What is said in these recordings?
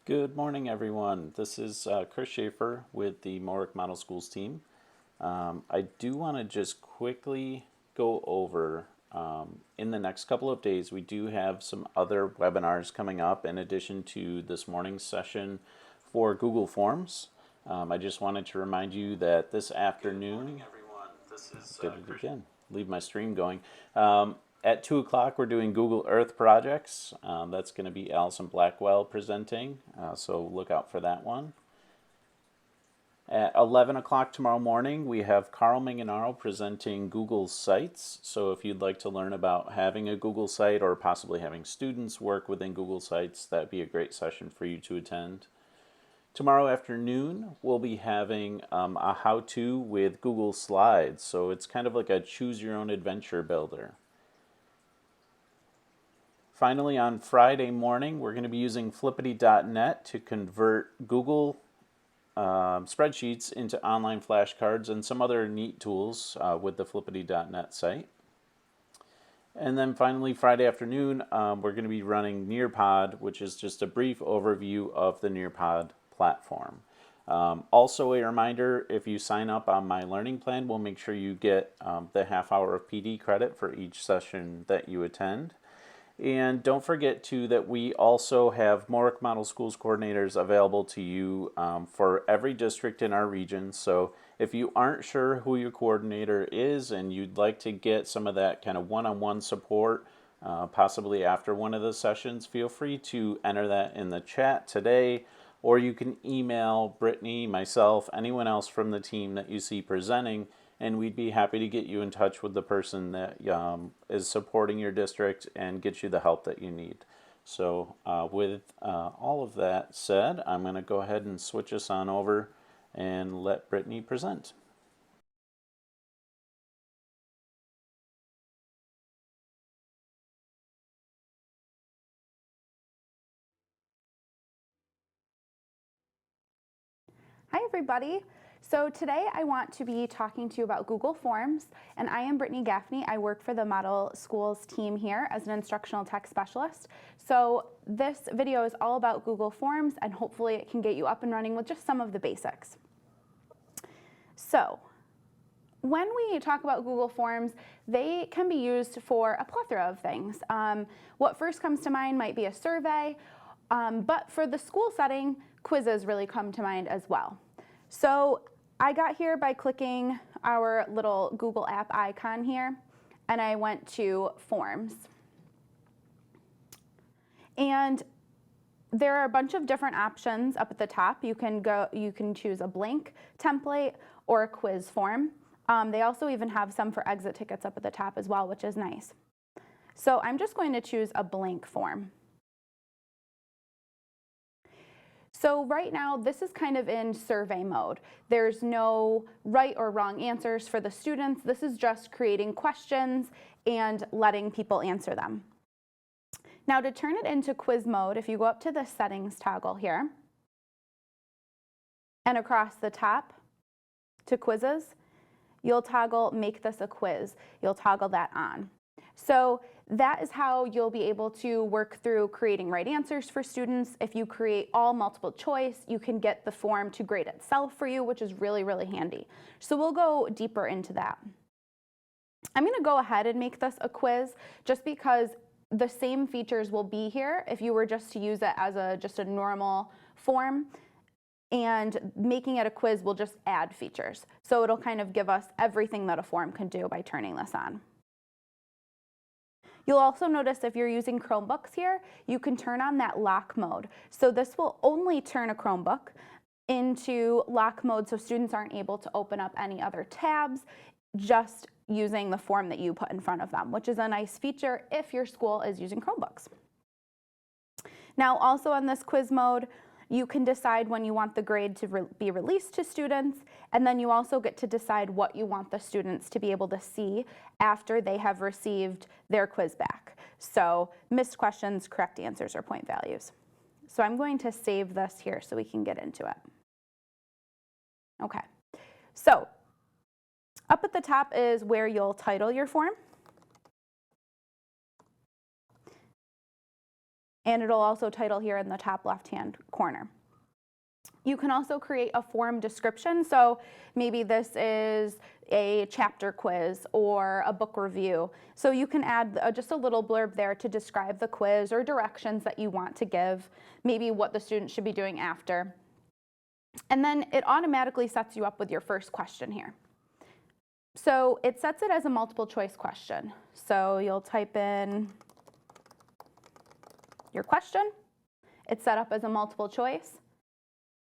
Good morning, everyone. This is Chris Schaefer with the Morrick Model Schools team. I do want to just quickly go over, in the next couple of days, we do have some other webinars coming up in addition to this morning's session for Google Forms. I just wanted to remind you that this afternoon, good morning, everyone. This is did it again. Leave my stream going. At 2 o'clock, we're doing Google Earth projects. That's going to be Allison Blackwell presenting, so look out for that one. At 11 o'clock tomorrow morning, we have Carl Manganaro presenting Google Sites. So if you'd like to learn about having a Google site or possibly having students work within Google Sites, that'd be a great session for you to attend. Tomorrow afternoon, we'll be having a how-to with Google Slides. So it's kind of like a choose-your-own-adventure builder. Finally, on Friday morning, we're going to be using flippity.net to convert Google spreadsheets into online flashcards and some other neat tools with the flippity.net site. And then finally, Friday afternoon, we're going to be running Nearpod, which is just a brief overview of the Nearpod platform. Also a reminder, if you sign up on my learning plan, we'll make sure you get the half hour of PD credit for each session that you attend. And don't forget too that we also have Morrick Model Schools coordinators available to you for every district in our region. So if you aren't sure who your coordinator is and you'd like to get some of that kind of one-on-one support, possibly after one of the sessions, feel free to enter that in the chat today, or you can email Brittany, myself, anyone else from the team that you see presenting, and we'd be happy to get you in touch with the person that is supporting your district and get you the help that you need. So with all of that said, I'm going to go ahead and switch us on over and let Brittany present. Hi everybody. So today I want to be talking to you about Google Forms, and I am Brittany Gaffney. I work for the Model Schools team here as an instructional tech specialist. So this video is all about Google Forms, and hopefully it can get you up and running with just some of the basics. So when we talk about Google Forms, they can be used for a plethora of things. What first comes to mind might be a survey, but for the school setting, quizzes really come to mind as well. So I got here by clicking our little Google app icon here, and I went to Forms. And there are a bunch of different options up at the top. You can choose a blank template or a quiz form. They also even have some for exit tickets up at the top as well, which is nice. So I'm just going to choose a blank form. So right now, this is kind of in survey mode. There's no right or wrong answers for the students. This is just creating questions and letting people answer them. Now to turn it into quiz mode, if you go up to the settings toggle here, and across the top to quizzes, you'll toggle make this a quiz. You'll toggle that on. So that is how you'll be able to work through creating right answers for students. If you create all multiple choice, you can get the form to grade itself for you, which is really, really handy. So we'll go deeper into that. I'm going to go ahead and make this a quiz just because the same features will be here if you were just to use it as just a normal form. And making it a quiz will just add features. So it'll kind of give us everything that a form can do by turning this on. You'll also notice if you're using Chromebooks here, you can turn on that lock mode. So this will only turn a Chromebook into lock mode so students aren't able to open up any other tabs, just using the form that you put in front of them, which is a nice feature if your school is using Chromebooks. Now also on this quiz mode, you can decide when you want the grade to be released to students, and then you also get to decide what you want the students to be able to see after they have received their quiz back. So missed questions, correct answers, or point values. So I'm going to save this here so we can get into it. Okay, so up at the top is where you'll title your form. and it'll also title here in the top left-hand corner. You can also create a form description. So maybe this is a chapter quiz or a book review. So you can add just a little blurb there to describe the quiz or directions that you want to give, maybe what the student should be doing after. And then it automatically sets you up with your first question here. So it sets it as a multiple choice question. So you'll type in your question. It's set up as a multiple choice,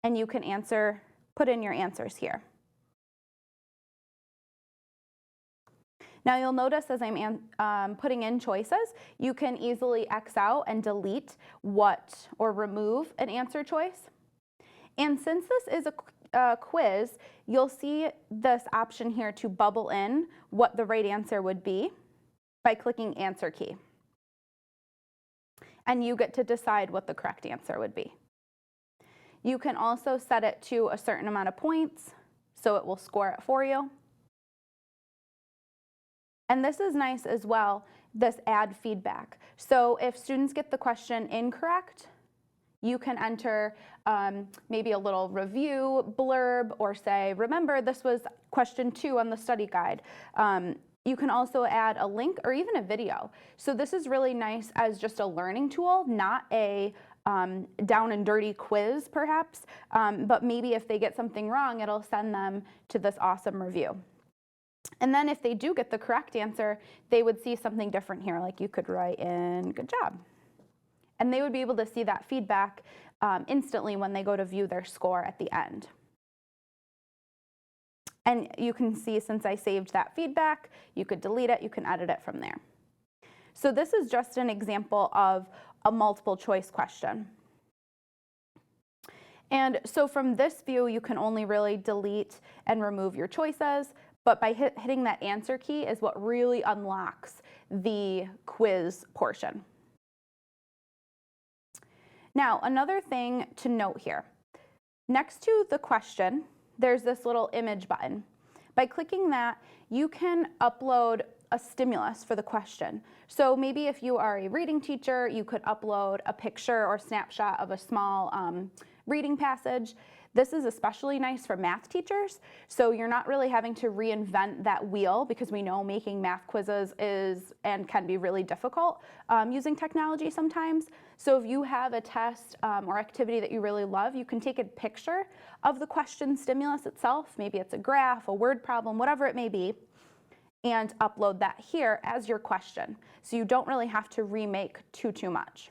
and you can put in your answers here. Now you'll notice as I'm putting in choices, you can easily X out and delete or remove an answer choice. And since this is a quiz, you'll see this option here to bubble in what the right answer would be by clicking answer key. And you get to decide what the correct answer would be. You can also set it to a certain amount of points, so it will score it for you. And this is nice as well, this add feedback. So if students get the question incorrect, you can enter maybe a little review blurb or say, remember, this was question 2 on the study guide. You can also add a link or even a video. So this is really nice as just a learning tool, not a down and dirty quiz perhaps, but maybe if they get something wrong, it'll send them to this awesome review. And then if they do get the correct answer, they would see something different here, like you could write in, good job. And they would be able to see that feedback instantly when they go to view their score at the end. And you can see, since I saved that feedback, you could delete it, you can edit it from there. So this is just an example of a multiple choice question. And so from this view, you can only really delete and remove your choices, but by hitting that answer key is what really unlocks the quiz portion. Now, another thing to note here, next to the question, there's this little image button. By clicking that, you can upload a stimulus for the question. So maybe if you are a reading teacher, you could upload a picture or snapshot of a small reading passage. This is especially nice for math teachers, so you're not really having to reinvent that wheel, because we know making math quizzes is and can be really difficult using technology sometimes. So if you have a test or activity that you really love, you can take a picture of the question stimulus itself, maybe it's a graph, a word problem, whatever it may be, and upload that here as your question. So you don't really have to remake too much.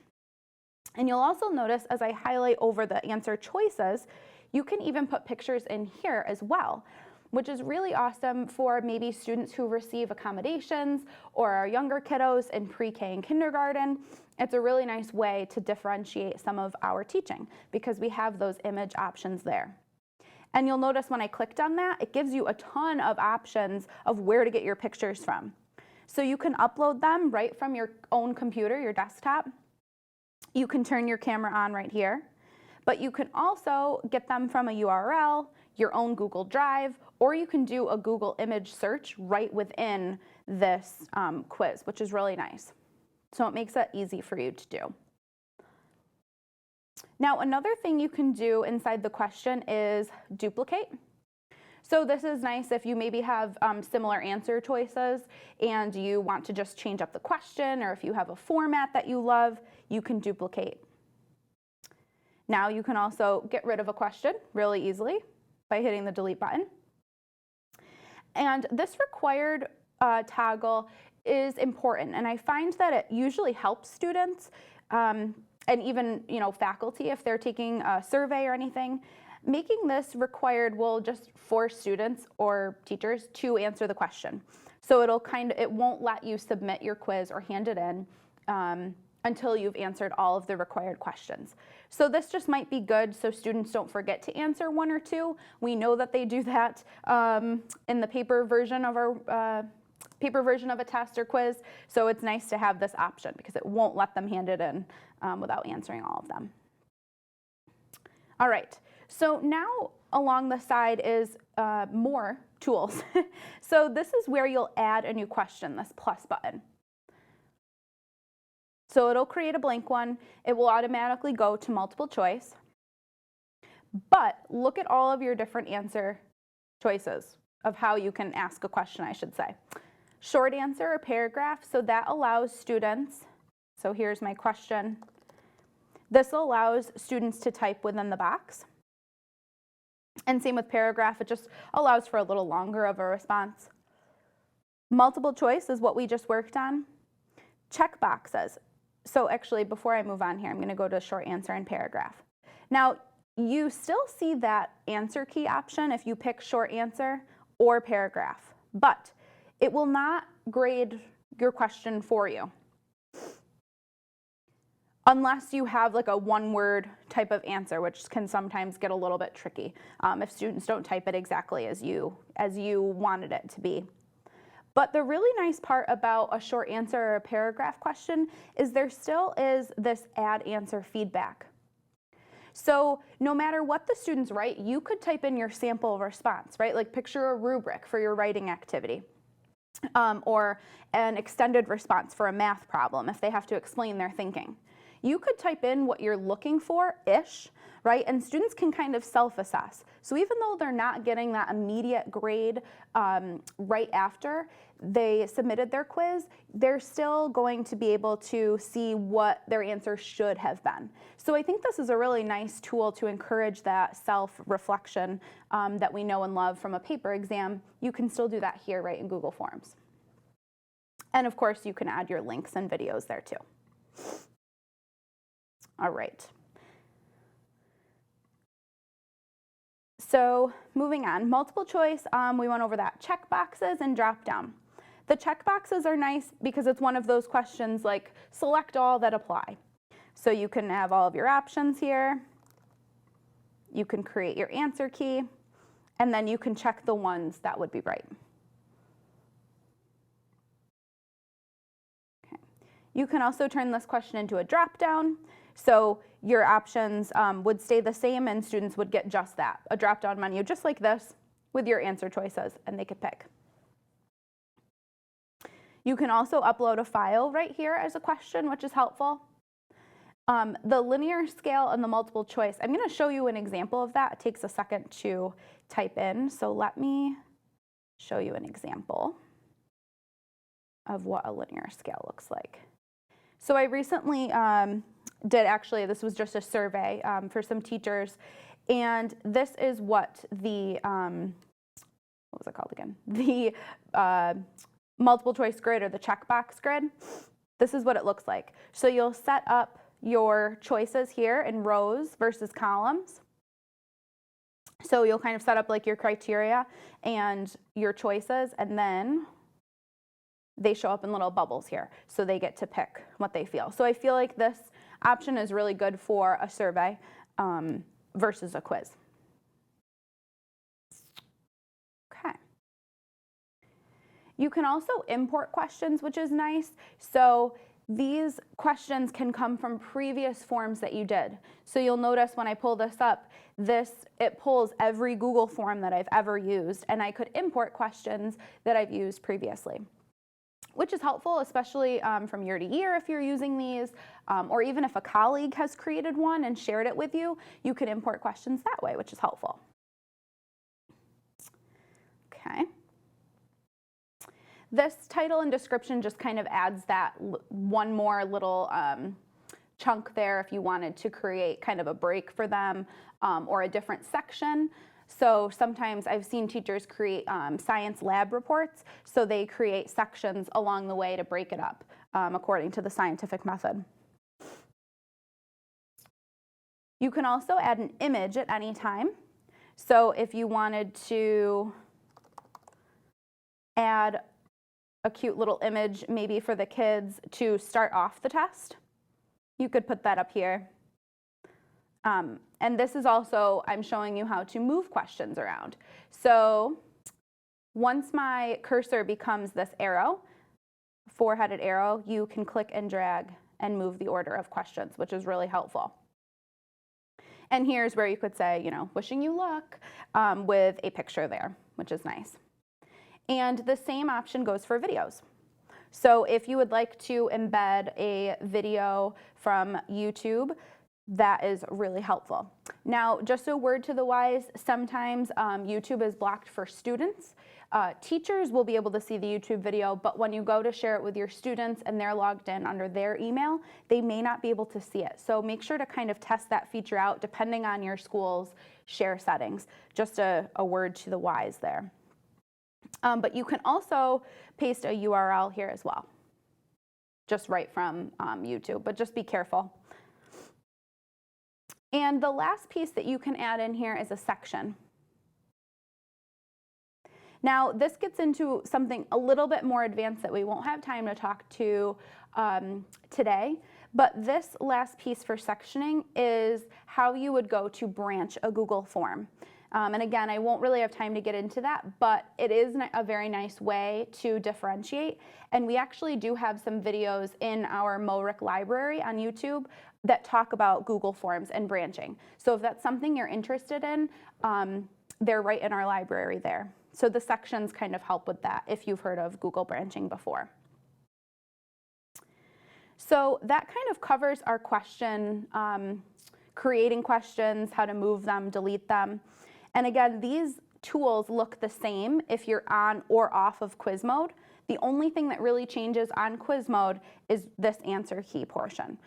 And you'll also notice as I highlight over the answer choices, you can even put pictures in here as well, which is really awesome for maybe students who receive accommodations or are younger kiddos in pre-K and kindergarten. It's a really nice way to differentiate some of our teaching because we have those image options there. And you'll notice when I clicked on that, it gives you a ton of options of where to get your pictures from. So you can upload them right from your own computer, your desktop. You can turn your camera on right here, but you can also get them from a URL, your own Google Drive, or you can do a Google image search right within this quiz, which is really nice. So it makes it easy for you to do. Now, another thing you can do inside the question is duplicate. So this is nice if you maybe have similar answer choices and you want to just change up the question, or if you have a format that you love, you can duplicate. Now you can also get rid of a question really easily by hitting the delete button. And this required toggle is important, and I find that it usually helps students and even faculty if they're taking a survey or anything. Making this required will just force students or teachers to answer the question. So it won't let you submit your quiz or hand it in until you've answered all of the required questions. So this just might be good so students don't forget to answer one or two. We know that they do that in the paper version of a test or quiz. So it's nice to have this option because it won't let them hand it in without answering all of them. All right, so now along the side is more tools. So this is where you'll add a new question, this plus button. So it'll create a blank one. It will automatically go to multiple choice. But look at all of your different answer choices of how you can ask a question, I should say. Short answer or paragraph, so that allows students, so here's my question. This allows students to type within the box. And same with paragraph, it just allows for a little longer of a response. Multiple choice is what we just worked on. Check boxes. So actually, before I move on here, I'm going to go to short answer and paragraph. Now, you still see that answer key option if you pick short answer or paragraph, but it will not grade your question for you unless you have like a one-word type of answer, which can sometimes get a little bit tricky if students don't type it exactly as you wanted it to be. But the really nice part about a short answer or a paragraph question is there still is this add answer feedback. So no matter what the students write, you could type in your sample response, right? Like picture a rubric for your writing activity, or an extended response for a math problem if they have to explain their thinking. You could type in what you're looking for-ish, right? And students can kind of self-assess. So even though they're not getting that immediate grade right after they submitted their quiz, they're still going to be able to see what their answer should have been. So I think this is a really nice tool to encourage that self-reflection that we know and love from a paper exam. You can still do that here, right, in Google Forms. And of course, you can add your links and videos there too. All right. So moving on, multiple choice, we went over that. Check boxes and drop down. The check boxes are nice because it's one of those questions like select all that apply. So you can have all of your options here. You can create your answer key, and then you can check the ones that would be right. Okay. You can also turn this question into a drop down. So your options would stay the same and students would get just that, a drop-down menu just like this with your answer choices, and they could pick. You can also upload a file right here as a question, which is helpful. The linear scale and the multiple choice, I'm going to show you an example of that. It takes a second to type in, so let me show you an example of what a linear scale looks like. So I recently this was just a survey for some teachers, and this is what the, what was it called again? The multiple choice grid or the checkbox grid. This is what it looks like. So you'll set up your choices here in rows versus columns. So you'll kind of set up like your criteria and your choices, and then they show up in little bubbles here. So they get to pick what they feel. So I feel like this option is really good for a survey versus a quiz. Okay. You can also import questions, which is nice. So these questions can come from previous forms that you did. So you'll notice when I pull this up, it pulls every Google form that I've ever used, and I could import questions that I've used previously, which is helpful, especially from year to year if you're using these, or even if a colleague has created one and shared it with you, you can import questions that way, which is helpful. Okay. This title and description just kind of adds that one more little chunk there if you wanted to create kind of a break for them or a different section. So sometimes I've seen teachers create science lab reports, so they create sections along the way to break it up according to the scientific method. You can also add an image at any time. So if you wanted to add a cute little image maybe for the kids to start off the test, you could put that up here. And this is also, I'm showing you how to move questions around. So once my cursor becomes this arrow, four-headed arrow, you can click and drag and move the order of questions, which is really helpful. And here's where you could say, you know, wishing you luck with a picture there, which is nice. And the same option goes for videos. So if you would like to embed a video from YouTube, that is really helpful. Now, just a word to the wise, sometimes YouTube is blocked for students. Teachers will be able to see the YouTube video, but when you go to share it with your students and they're logged in under their email, they may not be able to see it. So make sure to kind of test that feature out depending on your school's share settings. Just a word to the wise there. But you can also paste a URL here as well, just right from YouTube, but just be careful. And the last piece that you can add in here is a section. Now, this gets into something a little bit more advanced that we won't have time to talk to today, but this last piece for sectioning is how you would go to branch a Google form. And again, I won't really have time to get into that, but it is a very nice way to differentiate. And we actually do have some videos in our MORIC library on YouTube that talk about Google Forms and branching. So if that's something you're interested in, they're right in our library there. So the sections kind of help with that if you've heard of Google branching before. So that kind of covers our question, creating questions, how to move them, delete them. And again, these tools look the same if you're on or off of quiz mode. The only thing that really changes on quiz mode is this answer key portion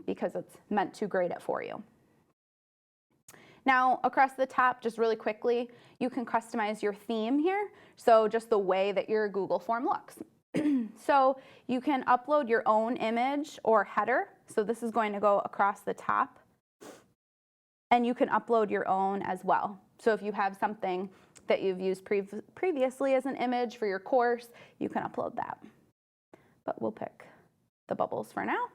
because it's meant to grade it for you. Now, across the top, just really quickly, you can customize your theme here. So just the way that your Google form looks. So you can upload your own image or header. So this is going to go across the top. And you can upload your own as well. So if you have something that you've used previously as an image for your course, you can upload that. But we'll pick the bubbles for now.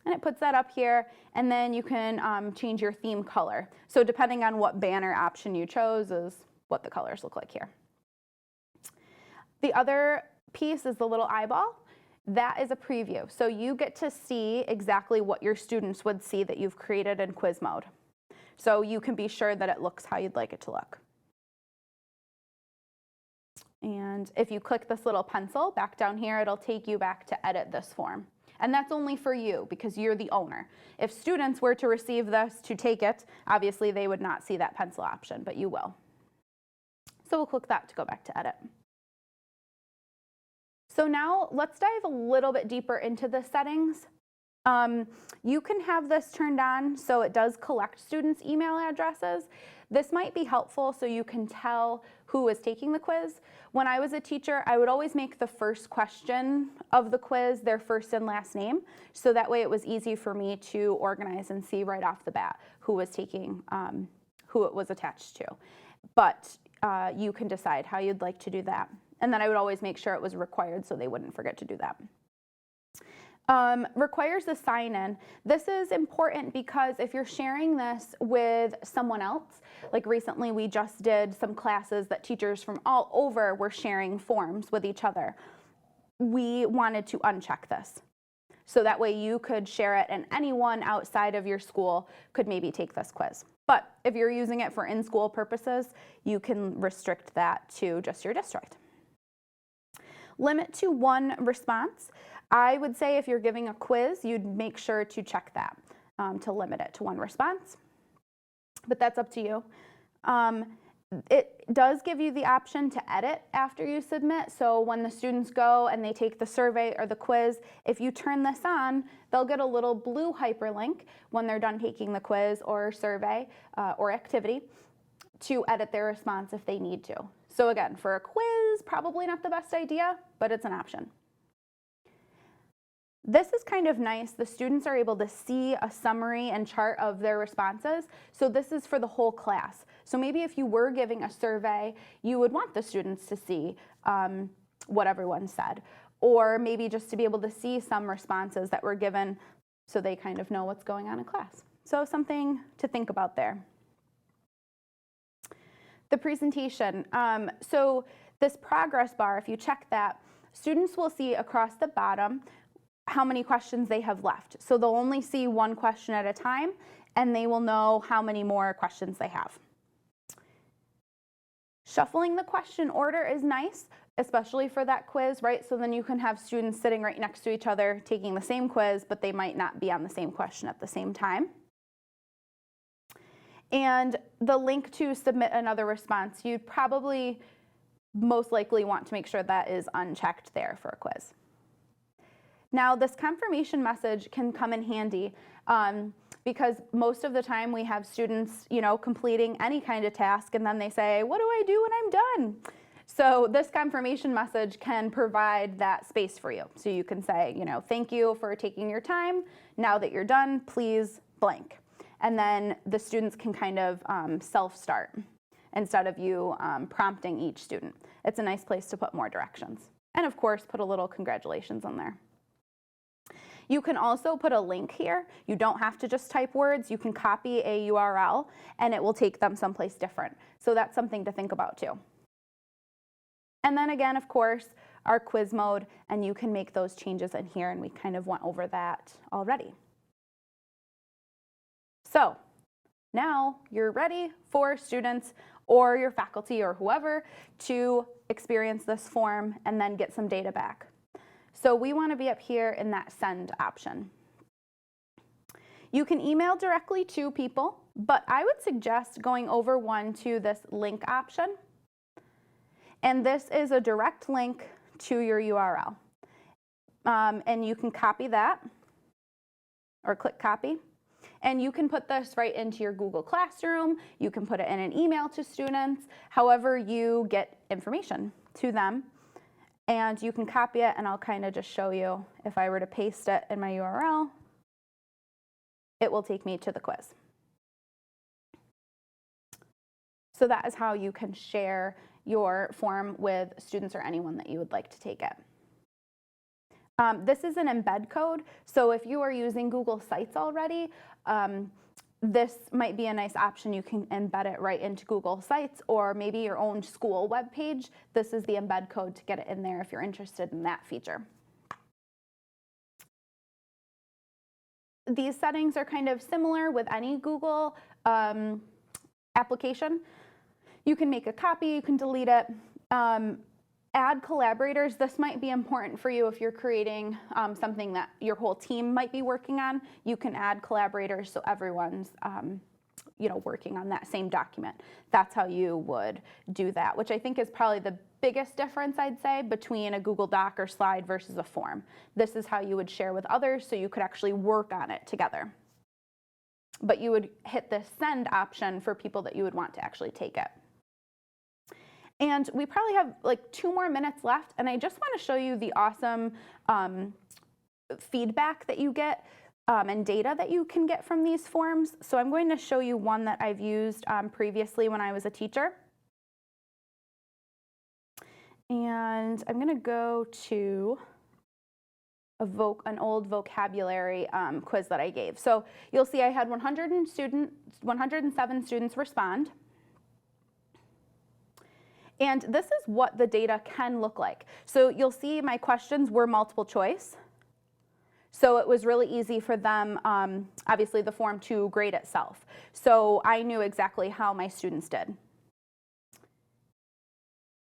And it puts that up here, and then you can change your theme color. So depending on what banner option you chose is what the colors look like here. The other piece is the little eyeball. That is a preview. So you get to see exactly what your students would see that you've created in quiz mode. So you can be sure that it looks how you'd like it to look. And if you click this little pencil back down here, it'll take you back to edit this form. And that's only for you because you're the owner. If students were to receive this to take it, obviously they would not see that pencil option, but you will. So we'll click that to go back to edit. So now let's dive a little bit deeper into the settings. You can have this turned on so it does collect students' email addresses. This might be helpful so you can tell who is taking the quiz. When I was a teacher, I would always make the first question of the quiz their first and last name, so that way it was easy for me to organize and see right off the bat who was taking, who it was attached to. But you can decide how you'd like to do that. And then I would always make sure it was required so they wouldn't forget to do that. Requires the sign-in. This is important because if you're sharing this with someone else, like recently we just did some classes that teachers from all over were sharing forms with each other. We wanted to uncheck this. So that way you could share it and anyone outside of your school could maybe take this quiz. But if you're using it for in-school purposes, you can restrict that to just your district. Limit to 1 response. I would say if you're giving a quiz, you'd make sure to check that to limit it to 1 response. But that's up to you. It does give you the option to edit after you submit. So when the students go and they take the survey or the quiz, if you turn this on, they'll get a little blue hyperlink when they're done taking the quiz or survey or activity to edit their response if they need to. So again, for a quiz, probably not the best idea, but it's an option. This is kind of nice. The students are able to see a summary and chart of their responses. So this is for the whole class. So maybe if you were giving a survey, you would want the students to see what everyone said. Or maybe just to be able to see some responses that were given so they kind of know what's going on in class. So something to think about there. The presentation. So this progress bar, if you check that, students will see across the bottom how many questions they have left. So they'll only see 1 question at a time, and they will know how many more questions they have. Shuffling the question order is nice, especially for that quiz, right? So then you can have students sitting right next to each other taking the same quiz, but they might not be on the same question at the same time. And the link to submit another response, you'd probably most likely want to make sure that is unchecked there for a quiz. Now, this confirmation message can come in handy because most of the time we have students, completing any kind of task, and then they say, what do I do when I'm done? So this confirmation message can provide that space for you. So you can say, thank you for taking your time. Now that you're done, please blank. And then the students can kind of self-start instead of you prompting each student. It's a nice place to put more directions. And of course, put a little congratulations in there. You can also put a link here. You don't have to just type words. You can copy a URL and it will take them someplace different. So that's something to think about too. And then again, of course, our quiz mode, and you can make those changes in here, and we kind of went over that already. So now you're ready for students or your faculty or whoever to experience this form and then get some data back. So we want to be up here in that send option. You can email directly to people, but I would suggest going over one to this link option. And this is a direct link to your URL. And you can copy that or click copy. And you can put this right into your Google Classroom. You can put it in an email to students, however you get information to them. And you can copy it, and I'll kind of just show you if I were to paste it in my URL, it will take me to the quiz. So that is how you can share your form with students or anyone that you would like to take it. This is an embed code, so if you are using Google Sites already, this might be a nice option. You can embed it right into Google Sites or maybe your own school web page. This is the embed code to get it in there if you're interested in that feature. These settings are kind of similar with any Google application. You can make a copy, you can delete it. Add collaborators. This might be important for you if you're creating something that your whole team might be working on. You can add collaborators so everyone's working on that same document. That's how you would do that, which I think is probably the biggest difference, I'd say, between a Google Doc or slide versus a form. This is how you would share with others so you could actually work on it together. But you would hit the send option for people that you would want to actually take it. And we probably have like 2 more minutes left, and I just want to show you the awesome feedback that you get and data that you can get from these forms. So I'm going to show you one that I've used previously when I was a teacher. And I'm going to go to an old vocabulary quiz that I gave. So you'll see I had 107 students respond. And this is what the data can look like. So you'll see my questions were multiple choice. So it was really easy for them, obviously the form to grade itself. So I knew exactly how my students did.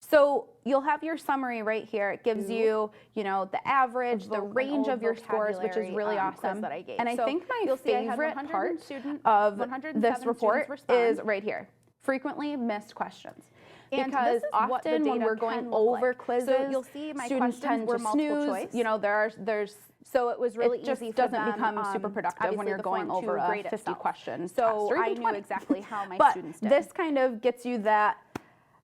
So you'll have your summary right here. It gives you, the average, the range of your scores, which is really awesome. And I think my favorite part of this report is right here, frequently missed questions. Because often when we're going over quizzes, so you'll see my students tend to snooze. So it was really easy for them. It doesn't become super productive when you're going over a 50 questions. So I knew exactly how my students did. But this kind of gets you that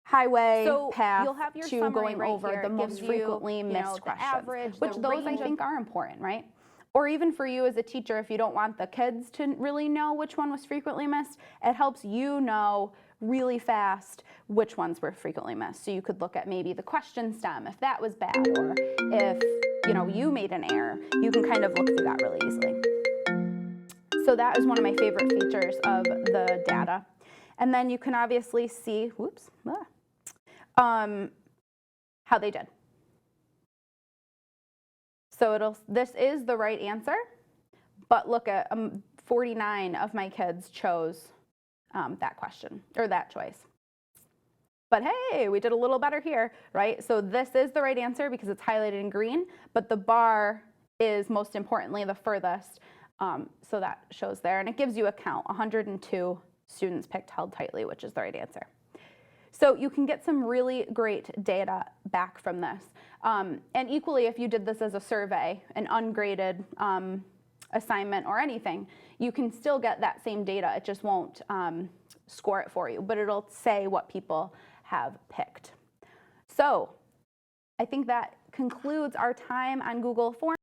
highway path to going over the most frequently missed questions, which those I think are important, right? Or even for you as a teacher, if you don't want the kids to really know which one was frequently missed, it helps you know really fast which ones were frequently missed. So you could look at maybe the question stem, if that was bad, or if you made an error, you can kind of look through that really easily. So that is one of my favorite features of the data. And then you can obviously see, how they did. So this is the right answer, but look at 49 of my kids chose that question or that choice. but hey, we did a little better here, right? So this is the right answer because it's highlighted in green, but the bar is most importantly the furthest. So that shows there, and it gives you a count. 102 students picked held tightly, which is the right answer. So you can get some really great data back from this. And equally, if you did this as a survey, an ungraded assignment or anything, you can still get that same data. It just won't score it for you, but it'll say what people have picked. So I think that concludes our time on Google Forms.